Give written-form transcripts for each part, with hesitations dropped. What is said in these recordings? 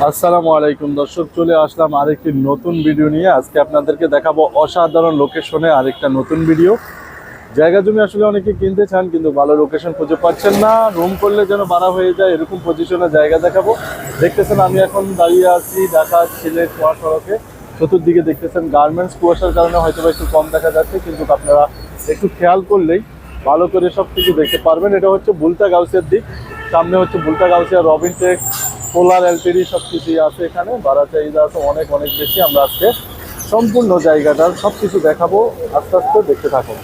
আসসালামু আলাইকুম দর্শক, চলে আসলাম আরেকটি নতুন ভিডিও নিয়ে। আজকে আপনাদেরকে দেখাবো অসাধারণ লোকেশনে আরেকটা নতুন ভিডিও। জায়গা জমি আসলে অনেকে কিনতে চান কিন্তু ভালো লোকেশন খুঁজে পাচ্ছেন না, রুম করলে যেন ভাড়া হয়ে যায় এরকম পজিশনে জায়গা দেখাবো। দেখতেছেন আমি এখন দাঁড়িয়ে আছি ঢাকা সিলেট মহাসড়কে। চতুর্দিকে দেখতেছেন গার্মেন্টস, কুয়াশার কারণে হয়তো একটু কম দেখা যাচ্ছে, কিন্তু আপনারা একটু খেয়াল করলেই ভালো করে সব কিছু দেখতে পারবেন। এটা হচ্ছে বুলতা গাউসিয়ার দিক, সামনে হচ্ছে বুলতা গাউসিয়া, রবিন টেক্স, পোলার এলটিডি সব কিছুই আছে এখানে। ভাড়া চাহিদা আছে অনেক অনেক বেশি। আমরা আজকে সম্পূর্ণ জায়গাটার সব কিছু দেখাবো, আস্তে আস্তে দেখতে থাকুন।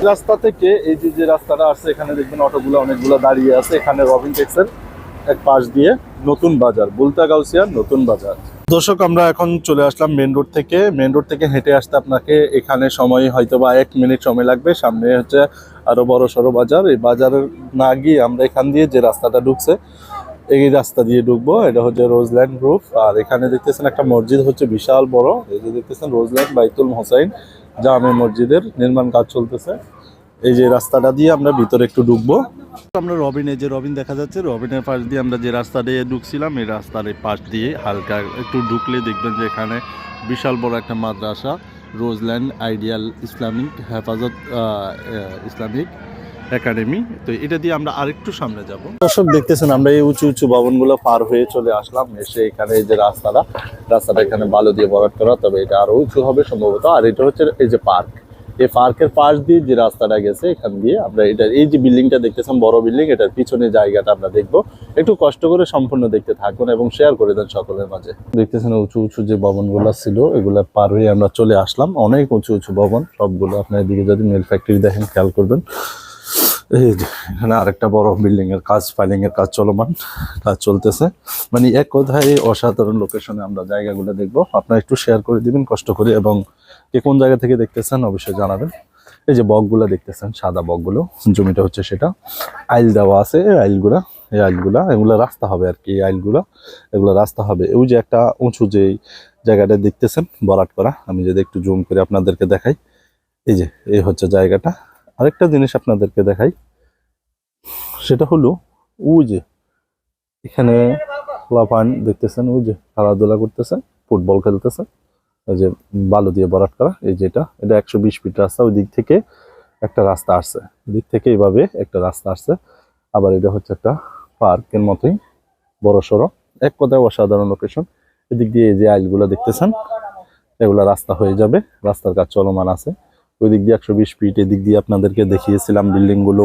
রাস্তা থেকে এই যে রাস্তাটা আসছে, এখানে দেখবেন অটোগুলো অনেকগুলো দাঁড়িয়ে আছে। এখানে রবিন টেক্সের এক পাশ দিয়ে নতুন বাজার, বুলতা গাউসিয়ার নতুন বাজার। দর্শক, আমরা এখন চলে আসলাম মেন রোড থেকে। মেন রোড থেকে হেঁটে আসতে আপনাকে এখানে সময় হয়তো বা 1 মিনিট সময় লাগবে। সামনে হচ্ছে আরো বড় সড়ো বাজার। এই বাজারের না গিয়ে আমরা এখান দিয়ে যে রাস্তাটা ঢুকছে এই রাস্তা দিয়ে ঢুকবো। এটা হচ্ছে রোজল্যান্ড গ্রুপ। আর এখানে দেখতেছেন একটা মসজিদ হচ্ছে বিশাল বড়। এই যে দেখতেছেন রোজল্যান্ড বাইতুল হোসাইন জামে মসজিদের নির্মাণ কাজ চলতেছে। এই যে রাস্তাটা দিয়ে আমরা ভিতরে একটু ঢুকবো। আমরা রবিন দেখা যাচ্ছে, রবিনের পাশ দিয়ে আমরা যে রাস্তা দিয়ে ঢুকছিলাম এই রাস্তার এই পাশ দিয়ে হালকা একটু ঢুকলে দেখবেন যে এখানে বিশাল বড় একটা মাদ্রাসা, রোজল্যান্ড আইডিয়াল ইসলামিক হেফাজত ইসলামিক একাডেমি। তো এটা দিয়ে আমরা আরেকটু সামনে যাব। দর্শক দেখতেছেন আমরা এই উঁচু উঁচু ভবনগুলো পার হয়ে চলে আসলাম। এসে এখানে এই যে রাস্তাটা এখানে বালু দিয়ে ভরাট করা, তবে এটা আরো উঁচু হবে সম্ভবত। আর এটা হচ্ছে এই যে পার্ক, এই পার্কের পাশ দিয়ে যে রাস্তাটা গেছে এখান দিয়ে আমরা এটা এই যে বিল্ডিংটা দেখতেছেন বড় বিল্ডিং, এটার পিছনে জায়গাটা আমরা দেখবো। একটু কষ্ট করে সম্পূর্ণ দেখতে থাকুন এবং শেয়ার করে দেন সকলের মাঝে। দেখতেছেন উঁচু উঁচু যে ভবনগুলো ছিল এগুলা পার হয়ে আমরা চলে আসলাম। অনেক উঁচু উঁচু ভবন সবগুলো। আপনার এদিকে যদি মিল ফ্যাক্টরি দেখেন খেয়াল করবেন। এই যে এখানে আরেকটা বড় বিল্ডিং এর কাজ, ফাইলিং এর কাজ চলমান, কাজ চলতেছে। মানে এক কথায় অসাধারণ লোকেশনে আমরা জায়গাগুলো দেখবো। আপনারা একটু শেয়ার করে দিবেন কষ্ট করে, এবং কে কোন জায়গা থেকে দেখতেছেন অবশ্যই জানাবেন। এই যে বকগুলো দেখতেছেন, সাদা বকগুলো, জমিটা হচ্ছে সেটা। আইল দেওয়া আছে, এই আইলগুলা এগুলো রাস্তা হবে আর কি। এগুলো রাস্তা হবে। ওই যে একটা উঁচু যে জায়গাটা দেখতেছেন ভরাট করা, আমি যদি একটু জুম করে আপনাদেরকে দেখাই, এই যে এই হচ্ছে জায়গাটা। আরেকটা জিনিস আপনাদেরকে দেখাই, সেটা হলো ওই যে এখানে লাফান দেখতেছেন, ওই যে খেলাধুলা করতেছে, ফুটবল খেলতেছে। ওই যে বালু দিয়ে ভরাট করা, এই যেটা এটা 120 ফিট রাস্তা। ওই দিক থেকে একটা রাস্তা আসছে, দিক থেকে এইভাবে একটা রাস্তা আসছে। আবার এটা হচ্ছে একটা পার্কের মতোই বড় সড়ো, এক কথায় অসাধারণ লোকেশন। এদিক দিয়ে এই যে আইলগুলো দেখতেছেন এগুলা রাস্তা হয়ে যাবে, রাস্তার কাজ চলমান আছে। ওই দিক দিয়ে 120 ফিট, এদিক দিয়ে আপনাদেরকে দেখিয়েছিলাম বিল্ডিং গুলো,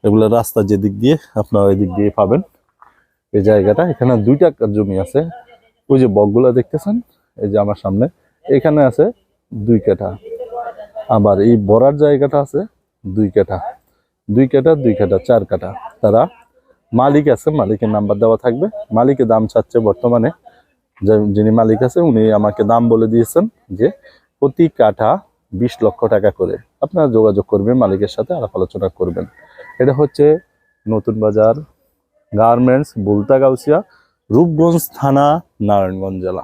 এগুলো রাস্তা যেদিক দিয়ে আপনারা ওই দিক দিয়ে পাবেন এই জায়গাটা। এখানে 2টা জমি আছে। ওই যে বকগুলা দেখতেছেন এই যে আমার সামনে, এখানে আছে 2 কাঠা। আবার এই বড়ার জায়গাটা আছে 2 কাঠা, 2 কাঠা 2 কাঠা 4 কাঠা। তারা মালিক আছে, মালিকের নাম্বার দেওয়া থাকবে। মালিকের দাম চাচ্ছে বর্তমানে, যিনি মালিক আছে উনি আমাকে দাম বলে দিয়েছেন যে প্রতি কাঠা 20 লক্ষ টাকা করে। আপনারা যোগাযোগ করবেন মালিকের সাথে, আলাপ আলোচনা করবেন। এটা হচ্ছে নতুন বাজার গার্মেন্টস, বুলতা গাউসিয়া, রূপগঞ্জ থানা, নারায়ণগঞ্জ জেলা।